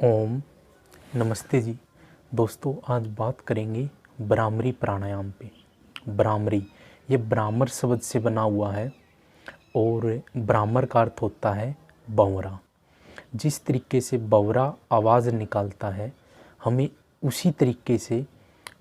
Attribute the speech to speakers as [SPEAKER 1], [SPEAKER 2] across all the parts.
[SPEAKER 1] ओम नमस्ते जी। दोस्तों आज बात करेंगे ब्राह्मरी प्राणायाम पे। ब्राह्मरी ये ब्राह्मर शब्द से बना हुआ है और ब्राह्मर का अर्थ होता है बंवरा। जिस तरीके से बंवरा आवाज़ निकालता है हमें उसी तरीके से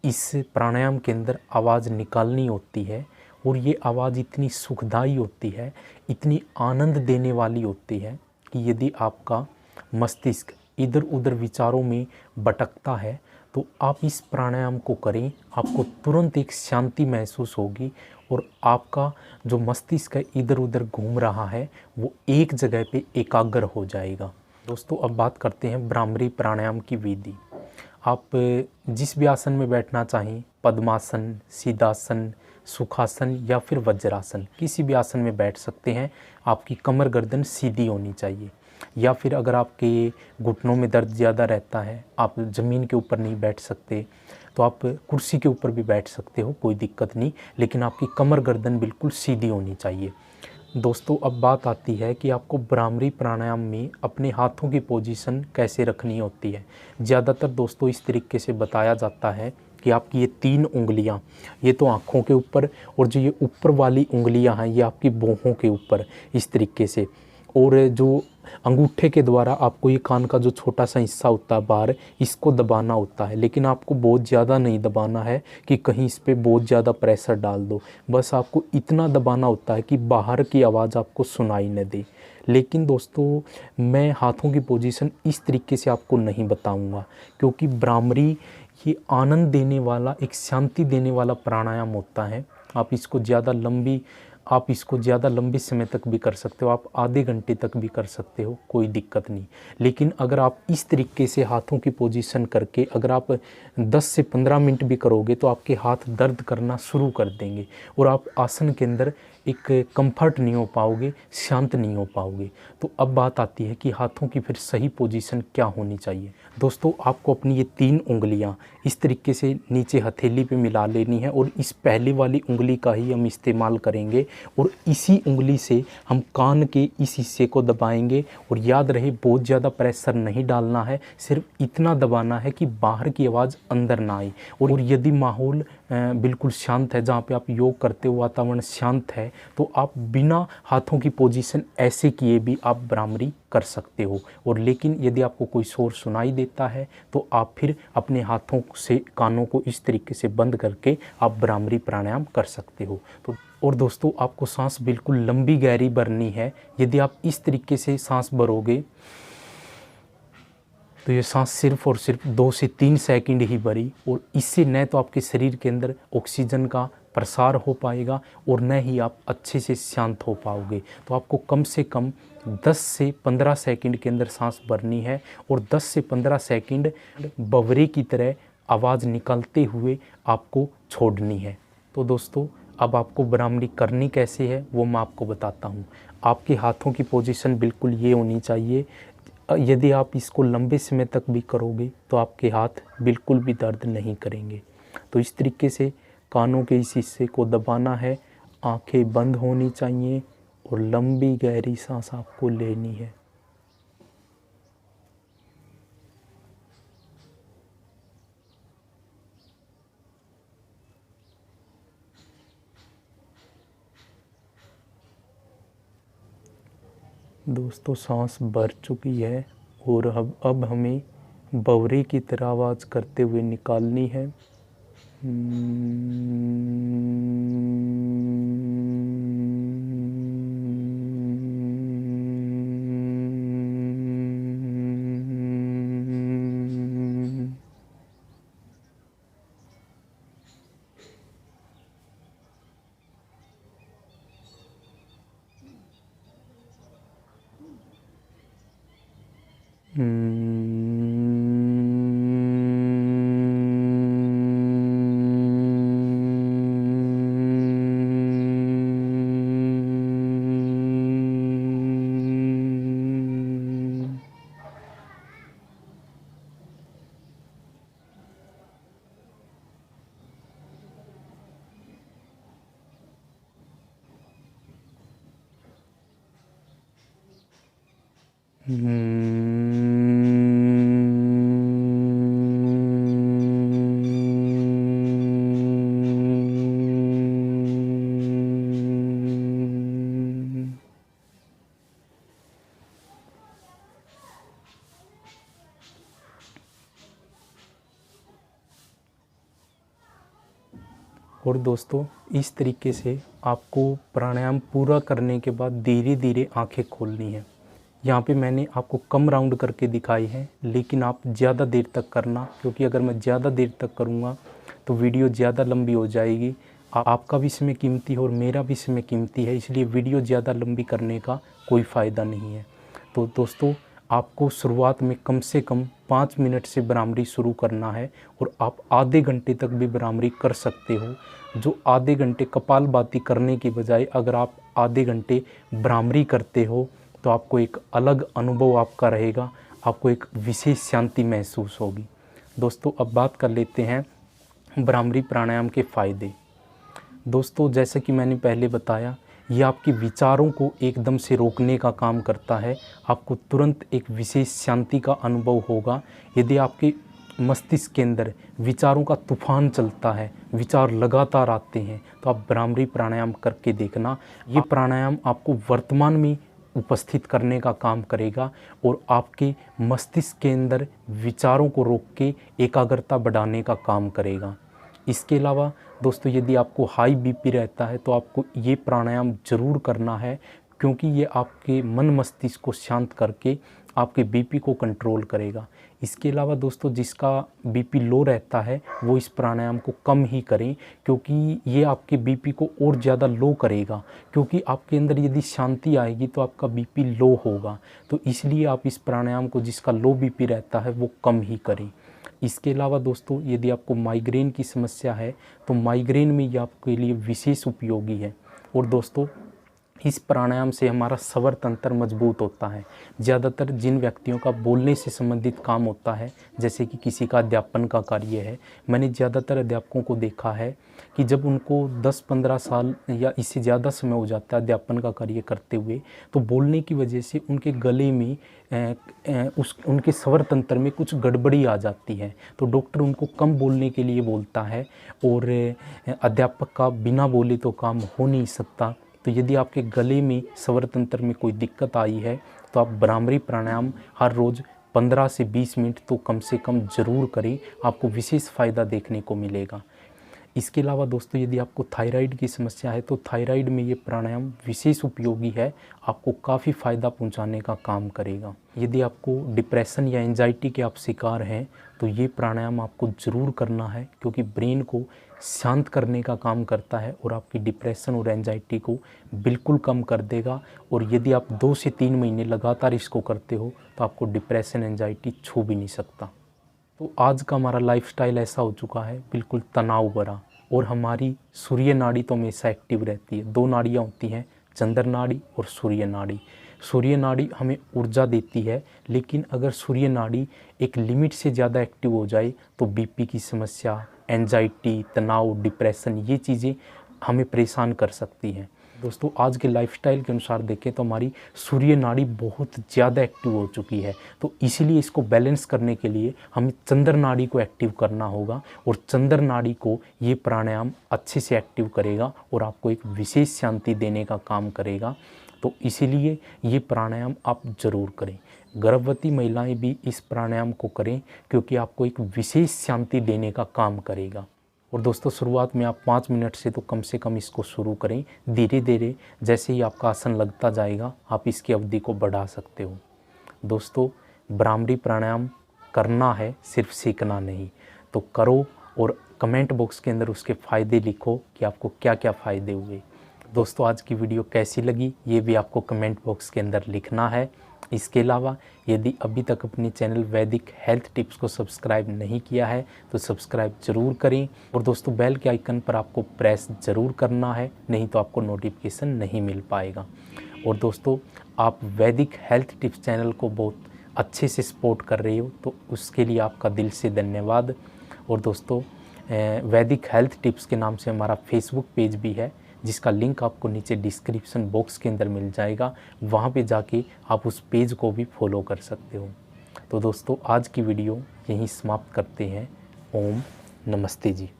[SPEAKER 1] इस प्राणायाम के अंदर आवाज़ निकालनी होती है। और ये आवाज़ इतनी सुखदायी होती है, इतनी आनंद देने वाली होती है कि यदि आपका मस्तिष्क इधर उधर विचारों में भटकता है तो आप इस प्राणायाम को करें, आपको तुरंत एक शांति महसूस होगी और आपका जो मस्तिष्क है इधर उधर घूम रहा है वो एक जगह पे एकाग्र हो जाएगा। दोस्तों अब बात करते हैं ब्राह्मरी प्राणायाम की विधि। आप जिस भी आसन में बैठना चाहें, पद्मासन, सीधासन, सुखासन या फिर वज्रासन, किसी भी आसन में बैठ सकते हैं। आपकी कमर गर्दन सीधी होनी चाहिए। या फिर अगर आपके घुटनों में दर्द ज़्यादा रहता है, आप ज़मीन के ऊपर नहीं बैठ सकते तो आप कुर्सी के ऊपर भी बैठ सकते हो, कोई दिक्कत नहीं, लेकिन आपकी कमर गर्दन बिल्कुल सीधी होनी चाहिए। दोस्तों अब बात आती है कि आपको ब्राह्मरी प्राणायाम में अपने हाथों की पोजीशन कैसे रखनी होती है। ज़्यादातर दोस्तों इस तरीके से बताया जाता है कि आपकी ये 3 उंगलियां, ये तो आँखों के ऊपर, और जो ये ऊपर वाली उंगलियां हैं ये आपकी भौहों के ऊपर इस तरीके से, और जो अंगूठे के द्वारा आपको ये कान का जो छोटा सा हिस्सा होता है बाहर, इसको दबाना होता है। लेकिन आपको बहुत ज़्यादा नहीं दबाना है कि कहीं इस पर बहुत ज़्यादा प्रेशर डाल दो, बस आपको इतना दबाना होता है कि बाहर की आवाज़ आपको सुनाई न दे। लेकिन दोस्तों मैं हाथों की पोजीशन इस तरीके से आपको नहीं बताऊंगा, क्योंकि ब्राह्मरी ये आनंद देने वाला, एक शांति देने वाला प्राणायाम होता है। आप इसको ज़्यादा लंबे समय तक भी कर सकते हो, आप आधे घंटे तक भी कर सकते हो, कोई दिक्कत नहीं। लेकिन अगर आप इस तरीके से हाथों की पोजीशन करके अगर आप 10 से 15 मिनट भी करोगे तो आपके हाथ दर्द करना शुरू कर देंगे और आप आसन के अंदर एक कंफर्ट नहीं हो पाओगे, शांत नहीं हो पाओगे। तो अब बात आती है कि हाथों की फिर सही पोजीशन क्या होनी चाहिए। दोस्तों आपको अपनी ये 3 उंगलियां इस तरीके से नीचे हथेली पे मिला लेनी है और इस पहली वाली उंगली का ही हम इस्तेमाल करेंगे और इसी उंगली से हम कान के इस हिस्से को दबाएंगे। और याद रहे बहुत ज़्यादा प्रेशर नहीं डालना है, सिर्फ इतना दबाना है कि बाहर की आवाज़ अंदर ना आए। और यदि माहौल बिल्कुल शांत है, जहाँ पे आप योग करते हो वातावरण शांत है, तो आप बिना हाथों की पोजीशन ऐसे किए भी आप ब्राह्मरी कर सकते हो। और लेकिन यदि आपको कोई शोर सुनाई देता है तो आप फिर अपने हाथों से कानों को इस तरीके से बंद करके आप ब्राह्मरी प्राणायाम कर सकते हो। तो और दोस्तों आपको सांस बिल्कुल लंबी गहरी भरनी है। यदि आप इस तरीके से सांस भरोगे तो ये सांस सिर्फ और सिर्फ 2 से 3 सेकंड ही भरी, और इससे न तो आपके शरीर के अंदर ऑक्सीजन का प्रसार हो पाएगा और न ही आप अच्छे से शांत हो पाओगे। तो आपको कम से कम 10 से 15 सेकंड के अंदर सांस भरनी है और 10 से 15 सेकंड बवरे की तरह आवाज़ निकालते हुए आपको छोड़नी है। तो दोस्तों अब आपको ब्राह्मरी करनी कैसे है वो मैं आपको बताता हूँ। आपके हाथों की पोजीशन बिल्कुल ये होनी चाहिए। यदि आप इसको लंबे समय तक भी करोगे तो आपके हाथ बिल्कुल भी दर्द नहीं करेंगे। तो इस तरीके से कानों के इस हिस्से को दबाना है, आंखें बंद होनी चाहिए और लंबी गहरी सांस आपको लेनी है। दोस्तों सांस भर चुकी है और अब हमें बवरे की तरह आवाज़ करते हुए निकालनी है। और दोस्तों इस तरीके से आपको प्राणायाम पूरा करने के बाद धीरे धीरे आंखें खोलनी है। यहाँ पे मैंने आपको कम राउंड करके दिखाई है, लेकिन आप ज़्यादा देर तक करना, क्योंकि अगर मैं ज़्यादा देर तक करूँगा तो वीडियो ज़्यादा लंबी हो जाएगी। आपका भी समय कीमती है और मेरा भी समय कीमती है, इसलिए वीडियो ज़्यादा लंबी करने का कोई फ़ायदा नहीं है। तो दोस्तों आपको शुरुआत में कम से कम 5 मिनट से भ्रामरी शुरू करना है और आप आधे घंटे तक भी भ्रामरी कर सकते हो। जो आधे घंटे कपालभाति करने की बजाय अगर आप आधे घंटे भ्रामरी करते हो तो आपको एक अलग अनुभव आपका रहेगा, आपको एक विशेष शांति महसूस होगी। दोस्तों अब बात कर लेते हैं भ्रामरी प्राणायाम के फ़ायदे। दोस्तों जैसे कि मैंने पहले बताया, ये आपके विचारों को एकदम से रोकने का काम करता है। आपको तुरंत एक विशेष शांति का अनुभव होगा। यदि आपके मस्तिष्क के अंदर विचारों का तूफान चलता है, विचार लगातार आते हैं, तो आप भ्रामरी प्राणायाम करके देखना। ये प्राणायाम आपको वर्तमान में उपस्थित करने का काम करेगा और आपके मस्तिष्क के अंदर विचारों को रोक के एकाग्रता बढ़ाने का काम करेगा। इसके अलावा दोस्तों यदि आपको हाई बीपी रहता है तो आपको ये प्राणायाम ज़रूर करना है, क्योंकि ये आपके मन मस्तिष्क को शांत करके आपके बीपी को कंट्रोल करेगा। इसके अलावा दोस्तों जिसका बीपी लो रहता है वो इस प्राणायाम को कम ही करें, क्योंकि ये आपके बीपी को और ज़्यादा लो करेगा। क्योंकि आपके अंदर यदि शांति आएगी तो आपका बीपी लो होगा, तो इसलिए आप इस प्राणायाम को जिसका लो बीपी रहता है वो कम ही करें। इसके अलावा दोस्तों यदि आपको माइग्रेन की समस्या है तो माइग्रेन में ये आपके लिए विशेष उपयोगी है। और दोस्तों इस प्राणायाम से हमारा स्वर तंत्र मजबूत होता है। ज़्यादातर जिन व्यक्तियों का बोलने से संबंधित काम होता है, जैसे कि किसी का अध्यापन का कार्य है, मैंने ज़्यादातर अध्यापकों को देखा है कि जब उनको 10-15 साल या इससे ज़्यादा समय हो जाता है अध्यापन का कार्य करते हुए, तो बोलने की वजह से उनके गले में उनके स्वर तंत्र में कुछ गड़बड़ी आ जाती है। तो डॉक्टर उनको कम बोलने के लिए बोलता है, और अध्यापक का बिना बोले तो काम हो नहीं सकता। तो यदि आपके गले में स्वर तंत्र में कोई दिक्कत आई है तो आप भ्रामरी प्राणायाम हर रोज़ 15 से 20 मिनट तो कम से कम ज़रूर करें, आपको विशेष फ़ायदा देखने को मिलेगा। इसके अलावा दोस्तों यदि आपको थायराइड की समस्या है तो थायराइड में ये प्राणायाम विशेष उपयोगी है, आपको काफ़ी फ़ायदा पहुंचाने का काम करेगा। यदि आपको डिप्रेशन या एंजाइटी के आप शिकार हैं तो ये प्राणायाम आपको ज़रूर करना है, क्योंकि ब्रेन को शांत करने का काम करता है और आपकी डिप्रेशन और एंजाइटी को बिल्कुल कम कर देगा। और यदि आप 2 से 3 महीने लगातार इसको करते हो तो आपको डिप्रेशन एंजाइटी छू भी नहीं सकता। तो आज का हमारा लाइफस्टाइल ऐसा हो चुका है बिल्कुल तनाव भरा, और हमारी सूर्य नाड़ी तो हमेशा एक्टिव रहती है। 2 नाड़ियाँ होती हैं, चंद्र नाड़ी और सूर्य नाड़ी। सूर्य नाड़ी हमें ऊर्जा देती है, लेकिन अगर सूर्य नाड़ी एक लिमिट से ज़्यादा एक्टिव हो जाए तो बीपी की समस्या, एंजाइटी, तनाव, डिप्रेशन, ये चीज़ें हमें परेशान कर सकती हैं। दोस्तों आज के लाइफस्टाइल के अनुसार देखें तो हमारी सूर्य नाड़ी बहुत ज़्यादा एक्टिव हो चुकी है, तो इसीलिए इसको बैलेंस करने के लिए हमें चंद्र नाड़ी को एक्टिव करना होगा, और चंद्र नाड़ी को ये प्राणायाम अच्छे से एक्टिव करेगा और आपको एक विशेष शांति देने का काम करेगा। तो इसीलिए ये प्राणायाम आप ज़रूर करें। गर्भवती महिलाएं भी इस प्राणायाम को करें, क्योंकि आपको एक विशेष शांति देने का काम करेगा। और दोस्तों शुरुआत में आप 5 मिनट से तो कम से कम इसको शुरू करें। धीरे धीरे जैसे ही आपका आसन लगता जाएगा आप इसकी अवधि को बढ़ा सकते हो। दोस्तों भ्रामरी प्राणायाम करना है, सिर्फ सीखना नहीं। तो करो और कमेंट बॉक्स के अंदर उसके फ़ायदे लिखो कि आपको क्या क्या फ़ायदे हुए। दोस्तों आज की वीडियो कैसी लगी ये भी आपको कमेंट बॉक्स के अंदर लिखना है। इसके अलावा यदि अभी तक अपने चैनल वैदिक हेल्थ टिप्स को सब्सक्राइब नहीं किया है तो सब्सक्राइब ज़रूर करें, और दोस्तों बेल के आइकन पर आपको प्रेस ज़रूर करना है, नहीं तो आपको नोटिफिकेशन नहीं मिल पाएगा। और दोस्तों आप वैदिक हेल्थ टिप्स चैनल को बहुत अच्छे से सपोर्ट कर रहे हो, तो उसके लिए आपका दिल से धन्यवाद। और दोस्तों वैदिक हेल्थ टिप्स के नाम से हमारा फेसबुक पेज भी है, जिसका लिंक आपको नीचे डिस्क्रिप्शन बॉक्स के अंदर मिल जाएगा। वहाँ पे जाके आप उस पेज को भी फॉलो कर सकते हो। तो दोस्तों आज की वीडियो यहीं समाप्त करते हैं। ओम नमस्ते जी।